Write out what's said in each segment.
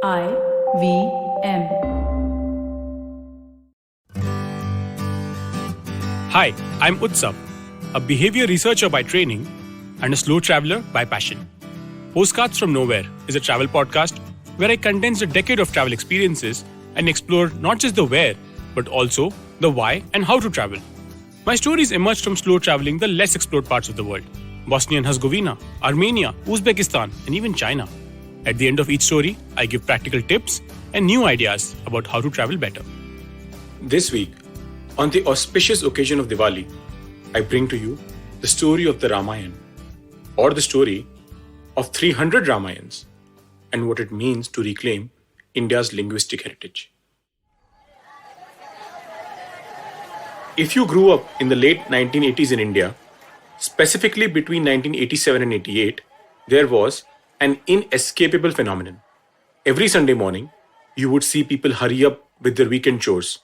IVM. Hi, I'm Utsav, a behavior researcher by training and a slow traveler by passion. Postcards from Nowhere is a travel podcast where I condense a decade of travel experiences and explore not just the where, but also the why and how to travel. My stories emerged from slow traveling the less explored parts of the world: Bosnia and Herzegovina, Armenia, Uzbekistan, and even China. At the end of each story, I give practical tips and new ideas about how to travel better. This week, on the auspicious occasion of Diwali, I bring to you the story of the Ramayan, or the story of 300 Ramayans, and what it means to reclaim India's linguistic heritage. If you grew up in the late 1980s in India, specifically between 1987 and 88, there was an inescapable phenomenon. Every Sunday morning, you would see people hurry up with their weekend chores.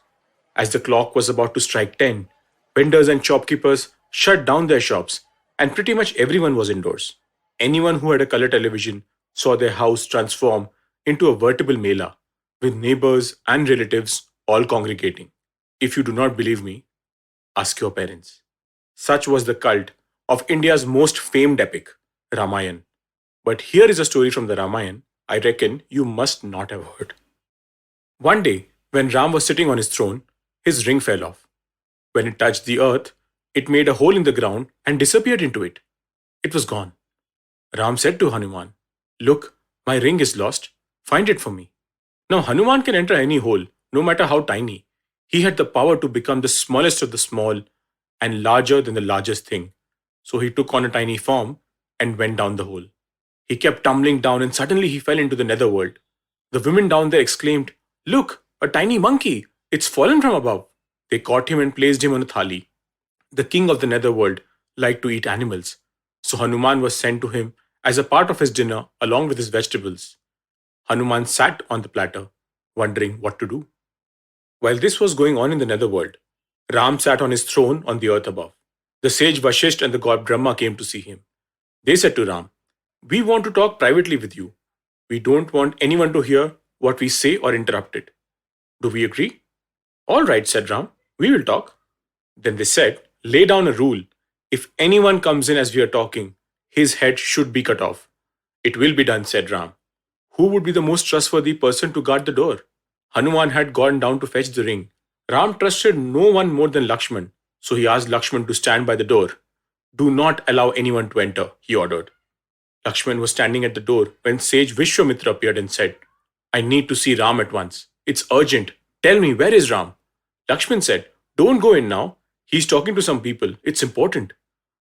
As the clock was about to strike 10, vendors and shopkeepers shut down their shops, and pretty much everyone was indoors. Anyone who had a color television saw their house transform into a veritable mela, with neighbors and relatives all congregating. If you do not believe me, ask your parents. Such was the cult of India's most famed epic, Ramayan. But here is a story from the Ramayan I reckon you must not have heard. One day, when Ram was sitting on his throne, his ring fell off. When it touched the earth, it made a hole in the ground and disappeared into it. It was gone. Ram said to Hanuman, "Look, my ring is lost. Find it for me." Now, Hanuman can enter any hole, no matter how tiny. He had the power to become the smallest of the small and larger than the largest thing. So he took on a tiny form and went down the hole. He kept tumbling down and suddenly he fell into the netherworld. The women down there exclaimed, "Look, a tiny monkey! It's fallen from above." They caught him and placed him on a thali. The king of the netherworld liked to eat animals, so Hanuman was sent to him as a part of his dinner along with his vegetables. Hanuman sat on the platter, wondering what to do. While this was going on in the netherworld, Ram sat on his throne on the earth above. The sage Vashisht and the god Brahma came to see him. They said to Ram, "We want to talk privately with you. We don't want anyone to hear what we say or interrupt it. Do we agree?" "All right," said Ram, "we will talk." Then they said, "Lay down a rule. If anyone comes in as we are talking, his head should be cut off." "It will be done," said Ram. Who would be the most trustworthy person to guard the door? Hanuman had gone down to fetch the ring. Ram trusted no one more than Lakshman, so he asked Lakshman to stand by the door. "Do not allow anyone to enter," he ordered. Lakshman was standing at the door when sage Vishwamitra appeared and said, "I need to see Ram at once. It's urgent. Tell me, where is Ram?" Lakshman said, "Don't go in now. He's talking to some people. It's important."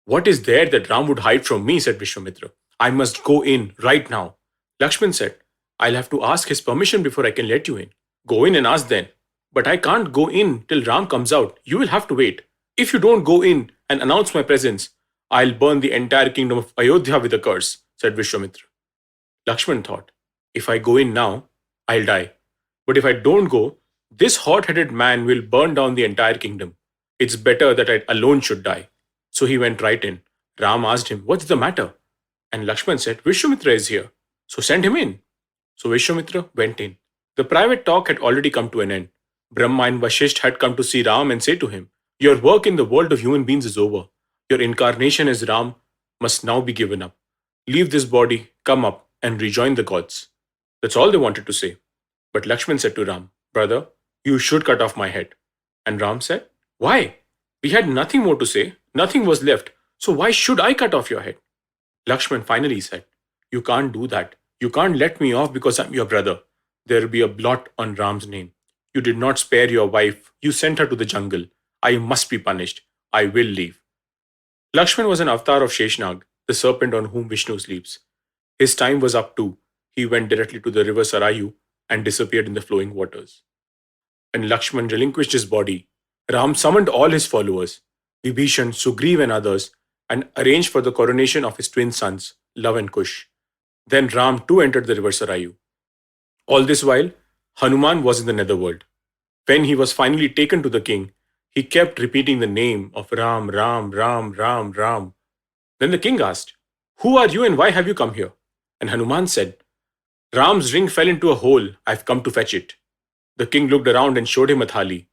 "What is there that Ram would hide from me?" said Vishwamitra. "I must go in right now." Lakshman said, "I'll have to ask his permission before I can let you in." "Go in and ask then." "But I can't go in till Ram comes out. You will have to wait. If you don't go in and announce my presence, I'll burn the entire kingdom of Ayodhya with a curse," said Vishwamitra. Lakshman thought, "If I go in now, I'll die. But if I don't go, this hot-headed man will burn down the entire kingdom. It's better that I alone should die." So he went right in. Ram asked him, "What's the matter?" And Lakshman said, "Vishwamitra is here, so send him in." So Vishwamitra went in. The private talk had already come to an end. Brahma and Vashisht had come to see Ram and say to him, "Your work in the world of human beings is over. Your incarnation as Ram must now be given up. Leave this body, come up, and rejoin the gods." That's all they wanted to say. But Lakshman said to Ram, "Brother, you should cut off my head." And Ram said, "Why? We had nothing more to say. Nothing was left. So why should I cut off your head?" Lakshman finally said, "You can't do that. You can't let me off because I'm your brother. There will be a blot on Ram's name. You did not spare your wife. You sent her to the jungle. I must be punished. I will leave." Lakshman was an avatar of Sheshnag, the serpent on whom Vishnu sleeps. His time was up too. He went directly to the river Sarayu and disappeared in the flowing waters. When Lakshman relinquished his body, Ram summoned all his followers, Vibhishan, Sugriv and others, and arranged for the coronation of his twin sons, Lav and Kush. Then Ram too entered the river Sarayu. All this while, Hanuman was in the netherworld. When he was finally taken to the king, he kept repeating the name of Ram, Ram, Ram, Ram, Ram. Then the king asked, "Who are you and why have you come here?" And Hanuman said, Ram's ring fell into a hole. I've come to fetch it. The king looked around and showed him a thali.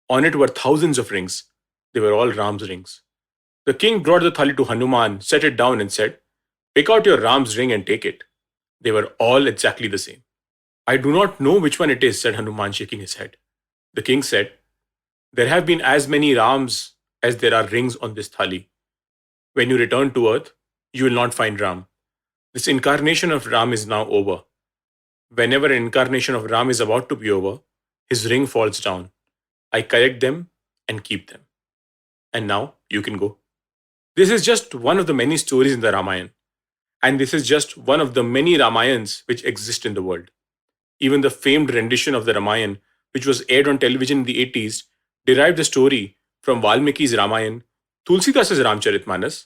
On it were thousands of rings. They were all Ram's rings. The king brought the thali to Hanuman, set it down, and said, "Pick out your Ram's ring and take it." They were all exactly the same. "I do not know which one it is," said Hanuman, shaking his head. The king said, "There have been as many Rams as there are rings on this thali. When you return to earth, you will not find Ram. This incarnation of Ram is now over. Whenever an incarnation of Ram is about to be over, his ring falls down. I collect them and keep them. And now you can go." This is just one of the many stories in the Ramayana. And this is just one of the many Ramayans which exist in the world. Even the famed rendition of the Ramayan, which was aired on television in the 80s, derived the story from Valmiki's Ramayan, Tulsidas's Ramcharitmanas,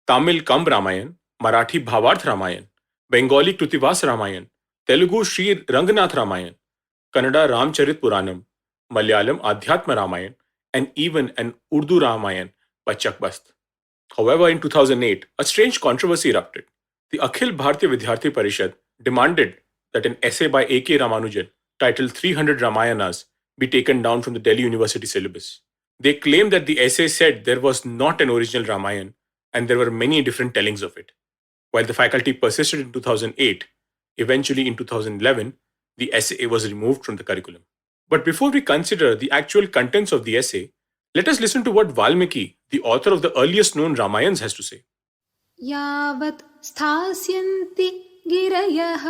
Tamil Kamb Ramayan, Marathi Bhavarth Ramayan, Bengali Krutivas Ramayan, Telugu Sri Ranganath Ramayan, Kannada Ramcharit Puranam, Malayalam Adhyatma Ramayan, and even an Urdu Ramayan by Chakbast. However, in 2008, a strange controversy erupted. The Akhil Bharatiya Vidyarthi Parishad demanded that an essay by A.K. Ramanujan titled 300 Ramayanas be taken down from the Delhi University syllabus. They claimed that the essay said there was not an original Ramayan and there were many different tellings of it. While the faculty persisted in 2008, eventually in 2011, the essay was removed from the curriculum. But before we consider the actual contents of the essay, let us listen to what Valmiki, the author of the earliest known Ramayans, has to say. यावत् स्थास्यन्ति गिरयः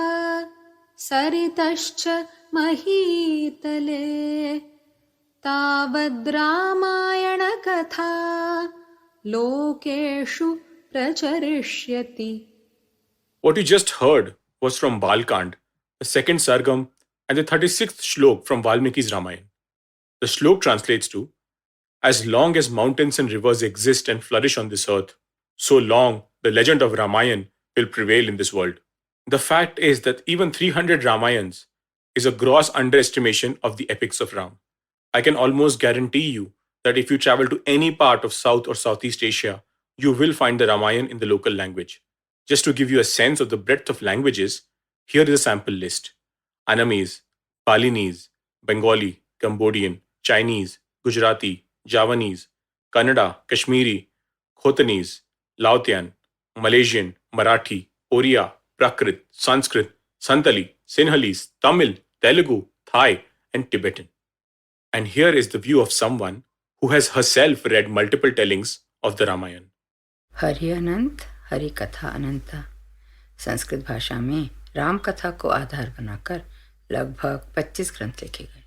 सरितश्च महीतले तावद् रामायणकथा लोकेषु प्रचरिष्यति. What you just heard was from Balkand, the second Sargam and the 36th Shlok from Valmiki's Ramayan. The Shlok translates to, "As long as mountains and rivers exist and flourish on this earth, so long the legend of Ramayan will prevail in this world." The fact is that even 300 Ramayans is a gross underestimation of the epics of Ram. I can almost guarantee you that if you travel to any part of South or Southeast Asia, you will find the Ramayan in the local language. Just to give you a sense of the breadth of languages, here is a sample list: Annamese, Balinese, Bengali, Cambodian, Chinese, Gujarati, Javanese, Kannada, Kashmiri, Khotanese, Laotian, Malaysian, Marathi, Oriya, Prakrit, Sanskrit, Santali, Sinhalese, Tamil, Telugu, Thai, and Tibetan. And here is the view of someone who has herself read multiple tellings of the Ramayan. Hari अनंत हरि कथा अनंता. संस्कृत भाषा में राम कथा को आधार बनाकर लगभग 25 ग्रंथ लिखे गए.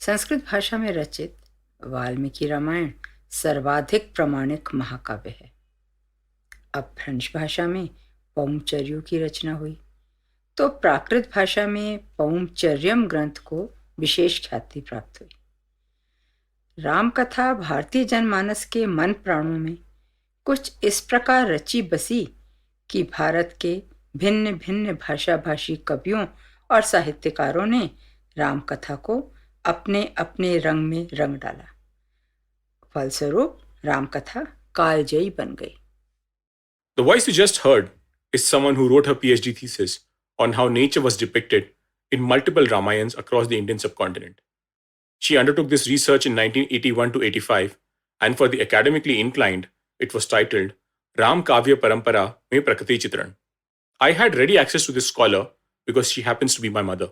संस्कृत भाषा में रचित वाल्मीकि रामायण सर्वाधिक प्रमाणिक महाकाव्य है. अब फ्रेंच भाषा में पौमचर्यों की रचना हुई तो प्राकृत भाषा में पौमचर्यम ग्रंथ को विशेष ख्याति प्राप्त हुई. राम कथा भारतीय जनमानस के मन प्राणों में कुछ इस प्रकार रची बसी कि भारत के भिन्न भिन्न भाषा भाषी कवियों और साहित्यकारों ने राम कथा को अपने अपने रंग में रंग डाला. फलस्वरूप राम कथा कालजयी बन गई. The voice you just heard is someone who wrote her PhD thesis on how nature was depicted in multiple Ramayans across the Indian subcontinent. She undertook this research in 1981 to 85, and for the academically inclined, it was titled Ram Kavya Parampara Mein Prakriti Chitran. I had ready access to this scholar because she happens to be my mother.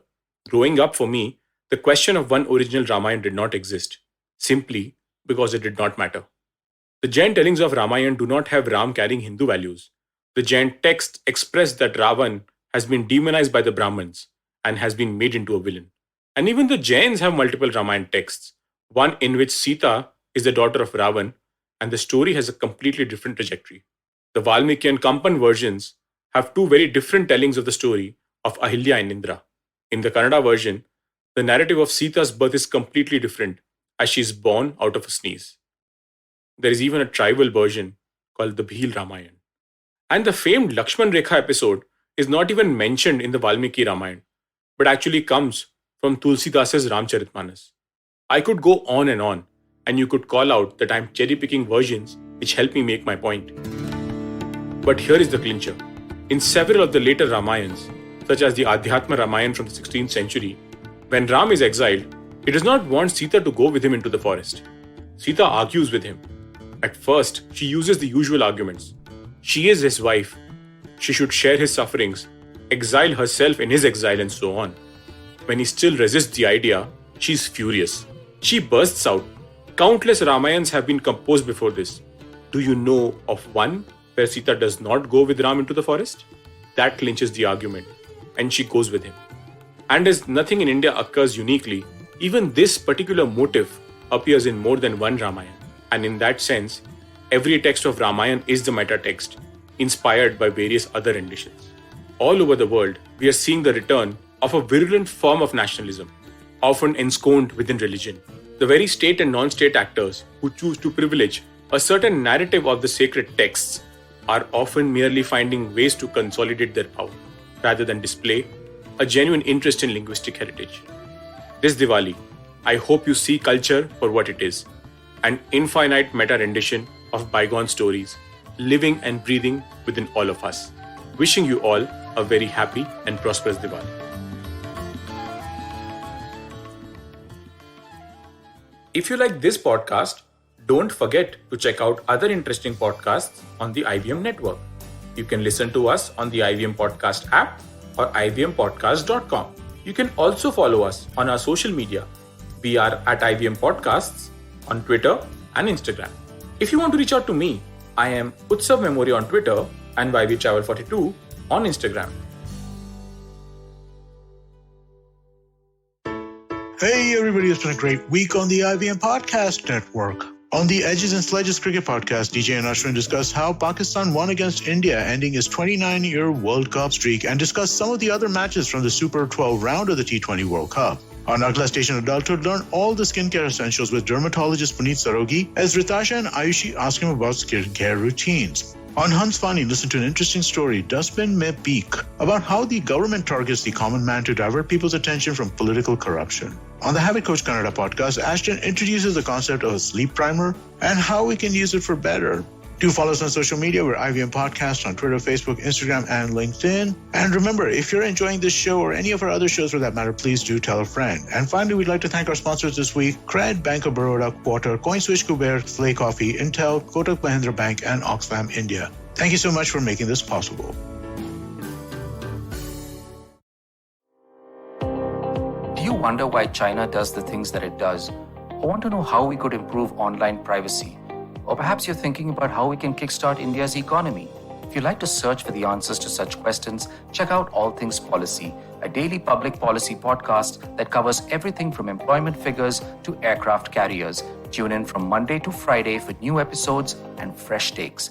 Growing up for me, the question of one original Ramayan did not exist, simply because it did not matter. The Jain tellings of Ramayan do not have Ram carrying Hindu values. The Jain text express that Ravan has been demonized by the Brahmins and has been made into a villain. And even the Jains have multiple Ramayan texts, one in which Sita is the daughter of Ravan, and the story has a completely different trajectory. The Valmiki and Kampan versions have two very different tellings of the story of Ahilya and Indra. In the Kannada version, the narrative of Sita's birth is completely different, as she is born out of a sneeze. There is even a tribal version called the Bhil Ramayan. And the famed Lakshman Rekha episode is not even mentioned in the Valmiki Ramayan, but actually comes from Tulsidas's Ramcharitmanas. I could go on, and you could call out that I am cherry-picking versions which help me make my point. But here is the clincher. In several of the later Ramayans, such as the Adhyatma Ramayan from the 16th century, when Ram is exiled, he does not want Sita to go with him into the forest. Sita argues with him. At first, she uses the usual arguments. She is his wife. She should share his sufferings, exile herself in his exile, and so on. When he still resists the idea, she is furious. She bursts out. Countless Ramayans have been composed before this. Do you know of one where Sita does not go with Ram into the forest? That clinches the argument, and she goes with him. And as nothing in India occurs uniquely, even this particular motive appears in more than one Ramayan. And in that sense, every text of Ramayan is the meta text, inspired by various other renditions. All over the world, we are seeing the return of a virulent form of nationalism, often ensconced within religion. The very state and non-state actors who choose to privilege a certain narrative of the sacred texts are often merely finding ways to consolidate their power, rather than display a genuine interest in linguistic heritage. This Diwali, I hope you see culture for what it is, an infinite meta-rendition of bygone stories, living and breathing within all of us. Wishing you all a very happy and prosperous Diwali. If you like this podcast, don't forget to check out other interesting podcasts on the IVM network. You can listen to us on the IVM Podcast app or ivmpodcast.com. You can also follow us on our social media. We are at IVM Podcasts on Twitter and Instagram. If you want to reach out to me, I am Utsav Memory on Twitter and YVTravel42 on Instagram. Hey everybody, it's been a great week on the IVM Podcast Network. On the Edges and Sledges Cricket Podcast, DJ and Ashwin discuss how Pakistan won against India, ending its 29-year World Cup streak, and discuss some of the other matches from the Super 12 round of the T20 World Cup. On Agla Station Adulthood, learn all the skincare essentials with dermatologist Puneet Sarogi as Ritasha and Ayushi ask him about skincare routines. On Hans Fani, listen to an interesting story, Dustbin Mein Peek, about how the government targets the common man to divert people's attention from political corruption. On the Habit Coach Kannada podcast, Ashton introduces the concept of a sleep primer and how we can use it for better. Do follow us on social media. We're IVM Podcast on Twitter, Facebook, Instagram, and LinkedIn. And remember, if you're enjoying this show or any of our other shows for that matter, please do tell a friend. And finally, we'd like to thank our sponsors this week, Cred, Bank of Baroda, Quarter, CoinSwitch, Kuber, Flay Coffee, Intel, Kotak Mahindra Bank, and Oxfam India. Thank you so much for making this possible. Do you wonder why China does the things that it does? Or want to know how we could improve online privacy? Or perhaps you're thinking about how we can kickstart India's economy. If you'd like to search for the answers to such questions, check out All Things Policy, a daily public policy podcast that covers everything from employment figures to aircraft carriers. Tune in from Monday to Friday for new episodes and fresh takes.